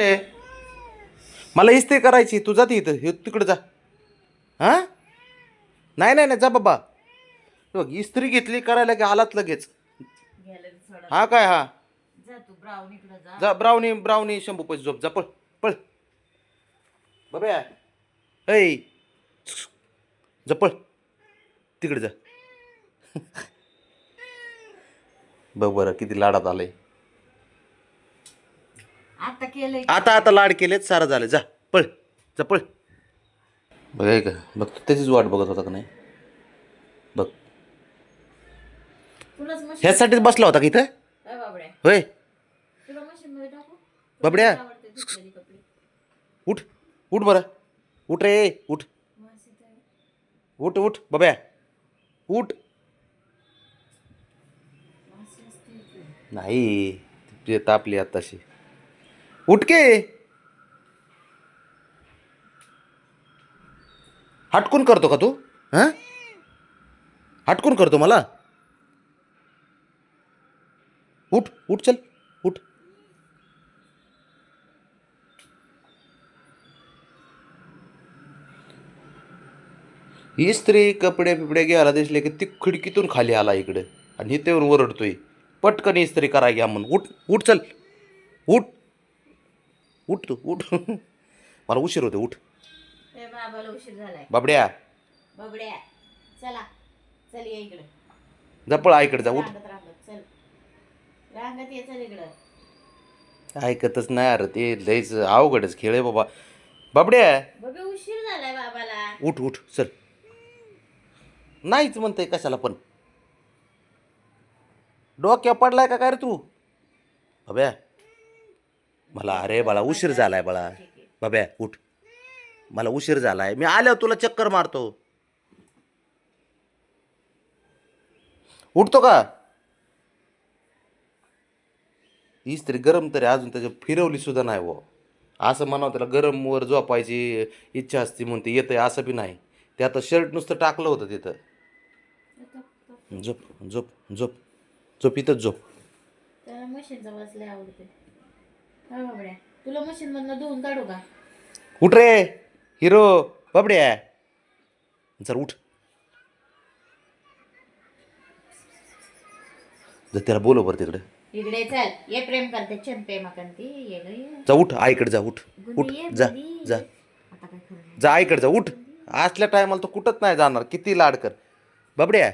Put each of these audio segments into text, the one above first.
ए, मला इस्त्री करायची तू जाते इथं तिकडे जा. हा नाही नाही नाही जा बाबा. बघ इस्त्री घेतली करायला की आलात लगेच. हा काय हा जा ब्राउनी ब्राउनी शंभू पैसे झोप जा पळ पळ बाबा. ऐ जा पळ तिकडे जा. बघ बरं किती लाडात आलंय. आता केलंय आता आता लाड केलेत सारं झालं जा पळ जा पळ. बघाय का बघ तू त्याचीच वाट बघत होता का नाही बघ. तुलाच मशीन ह्यासाठीच बसला होता का इथं बाबड्या होय तुला मशीन मध्ये टाकू बाबड्या. आवडते धुतलेली कपडे उठ उठ बरं उठ रे उठ उठ उठ बाब्या उठ. नाही ते तापली आताशी उठ के. हटकून करतो का तू हां हटकून करतो मला. उठ उठ चल उठ. इस्त्री कपडे बिपडे घ्यायला दिसले की ती खिडकीतून खाली आला इकडे आणि इथे येऊन ओरडतोय पटकन इस्त्री करा घ्या म्हणून. उठ उठ चल उठ उठ तू उठ. मला उशीर होते उठ ते बाबाला उशीर झालाय. बाबड्या बाबड्या चला चल ये इकडे जपळ आईकडे जा उठ. रांगत रांगत चल रांगत ये चल इकडं. ऐकतच नाही अरे ते लयच अवघडच खेळ आहे बाबा. बाबड्या बघ उशीर झालाय बाबाला. उठ उठ चल. नाहीच म्हणतंय कशाला पण. डोक्या पडलाय का काय रे तू बाब्या. मला अरे बाळा उशीर झालाय बाळा. बाब्या उठ मला उशीर झालाय मी आल्यावर तुला चक्कर मारतो. उठतो का. इस्त्री गरम तरी अजून त्याच्या फिरवली सुद्धा नाही वो. असं म्हणावं त्याला गरम वर झोपायची इच्छा असते म्हणते येतंय असं बी नाही. ते आता शर्ट नुसतं टाकलं होतं तिथं. झोप झोप झोप झोप इथंच झोप. त्याला मशीनचा वास लय आवडते. हा बाबड्या तुला मशीन मधनं धुवून काढू का. उठ रे हिरो बाबड्या. चल उठ जर त्याला बोलव बरं तिकडे. इकडे चल ये प्रेम करते चंपे मकंती ये ग ये. जा उठ आईकडे जा उठ उठ जा जा आता काय करू जा आईकडे जा उठ. असल्या टायमाला तो कुठंच नाही जाणार किती लाड कर. बाबड्या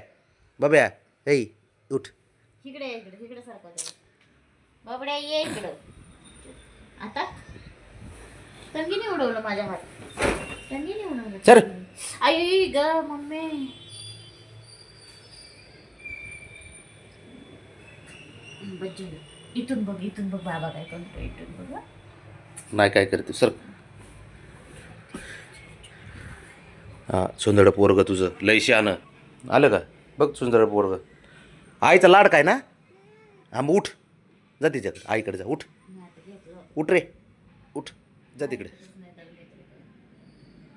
बाब्या ऐ उठ. इकडे इकडे इकडे सारखं बाबड्या ये इकडं. आता संगीने उडवलं माझ्या हात. संगीने उडवलं सर. आई ग मम्मी. बज्जू इथून बघ बाबा काय करतो इथून बघ. नाही काय करते सर. हां सुंदर पोरग तुझं लय शहाणं आलं का बघ सुंदर पोरग. आईचा लाड काय ना हा मग उठ जा तिच्याकडे आईकडे जा उठ उठ रे उठ जा तिकडे.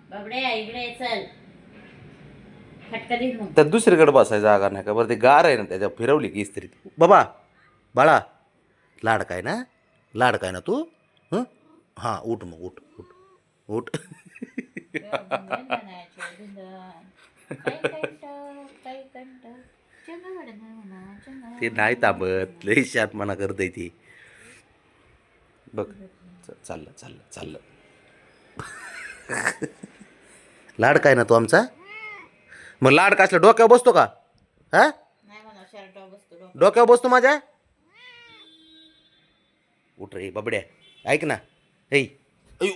बाबड्या इकडे चल फटका दे मग. तर दुसरीकडे बसायची जागा नाही का बरं. ते गार आहे ना त्याच्या फिरवली की इस्त्री. बाबा बाळा लाड काय ना तू हं हां उठ मग उठ उठ उठ. ते नाही थांबत लय शातपणा करत आहे ती. बघ चाललं चाललं चाललं. लाड काय ना तू आमचा. मग लाड कसला डोक्यावर बसतो का हा. नाही म्हणा शर्टावर बसतो. डोक्यावर बसतो माझ्या. उठ रे बाबड्या ऐक ना. ऐ अयो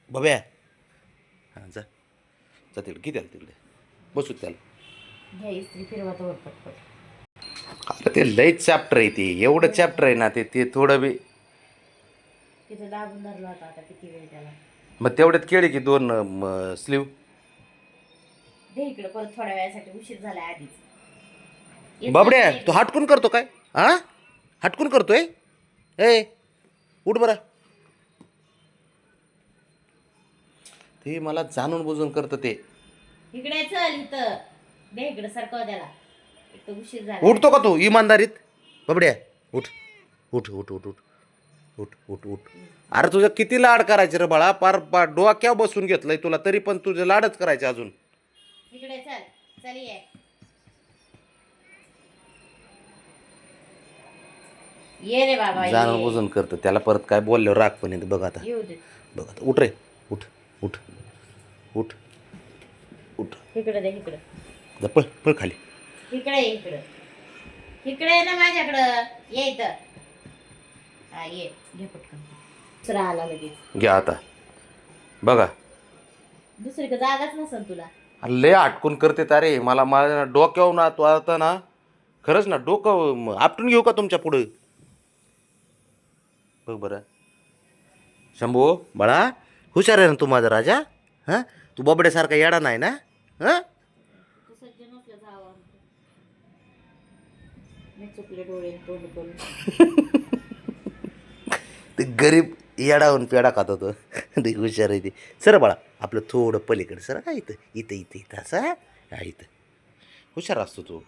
बाब्या हां जा जा तिकडे किती आलं तिकडे बसू त्याला. घ्या इस्त्री फिरवा तो पटपट. आता ते लयच चॅप्टर आहे ते एवढं चॅप्टर आहे ना ते थोडं बी. तिथं दाबून धरला होता आता किती वेळ त्याला. मग तेवढ्यात केळे की 2 स्लीव. दे इकडे परत थोड्या वेळासाठी उशीर झाला आधीच. बाबड्या तू हटकून करतो काय हा हटकून करतोय. ए उठ बरं. ते मला जाणून बुजून करतं ते. इकडे चल इथं दे इकडे सरकव त्याला. इथं उशीर झाला. उठतो का तू इमानदारीत बाबड्या उठ उठ उठ उठ उठ उठ उठ उठ अरे तुझं किती लाड करायचे रे बाळा, पार पार डोक्यावर बसून घेतलंय तुला, तरी पण तुझे लाडच करायचे अजून. इकडे चल, चल ये. ये रे बाबा जाणून ये. बुजून करतं त्याला, परत काय बोलल्यावर राग पण येतं. बघ आता, येऊ दे. बघ आता, उठ रे, उठ उठ उठ उठ, इकडे दे, इकडे. जा, पळ पळ खाली. इकडे ये, इकडे. इकडे ये ना माझ्याकडं. ये इथं. हा ये, घे पटकन. दुसरा आला लगेच. घ्या आता. बघा दुसरीकडे जागाच नसन तुला. लय अटकून करते तारे मला, माझ्या डोक्यावर ना तू आता ना, खरंच ना डोकं आपटून घेऊ का तुमच्या पुढं. बघ बरं शंभू बाळा, हुशार आहे ना तू माझा राजा. हां, तू बबड्यासारखा येडा नाही ना. हां, तू सज्ज नसलं जावं. मी चुकले डोळे तोंड करून. ते गरीब येडाहून पेडा खात होतं. ते हुशार आहे ते. सर बाळा आपलं थोडं पलीकडे सर, का इथं इथं इथं इथं असं, हा इथं हुशार असतो तू.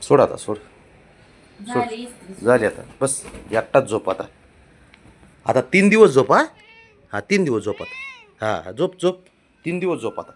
सोड आता, सोड झाली इस्त्री. झाली आता, बस एकटाच झोप आता. आता 3 दिवस झोप. हा 3 दिवस झोप आता. हा झोप झोप, 3 दिवस झोप आता.